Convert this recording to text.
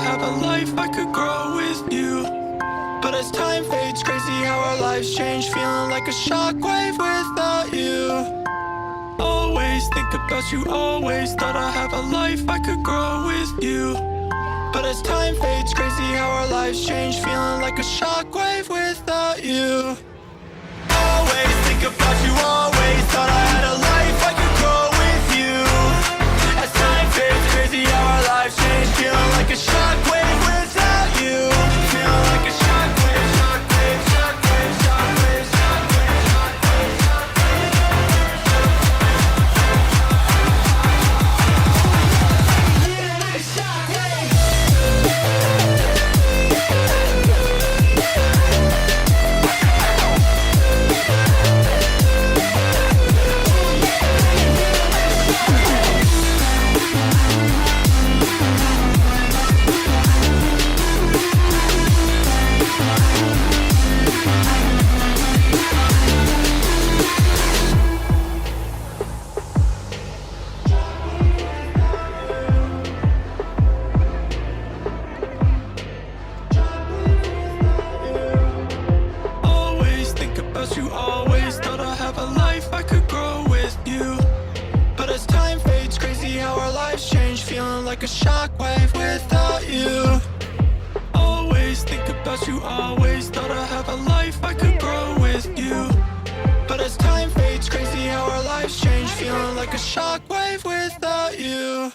have a life I could grow with you. But as time fades, crazy how our lives change. Feeling like a shockwave without you. Always think about you, always thought I'd have a life I could grow with you. But as time fades, crazy how our lives change. Feeling like a shockwave without you. Always think about you, always thought I had a life I could grow with you. As time fades, crazy how our lives change. Feeling like a shockwave without you. Feeling like a shockwave, shockwave, shockwave, shockwave, shockwave, shockwave, always think about you, always thought I'd have a life I could grow with you. But as time fades, crazy how our lives change. Feeling like a shockwave without you. Always think about you, always thought I'd have a life I could grow with you. But as time fades, crazy how our lives change. Feeling like a shockwave without you.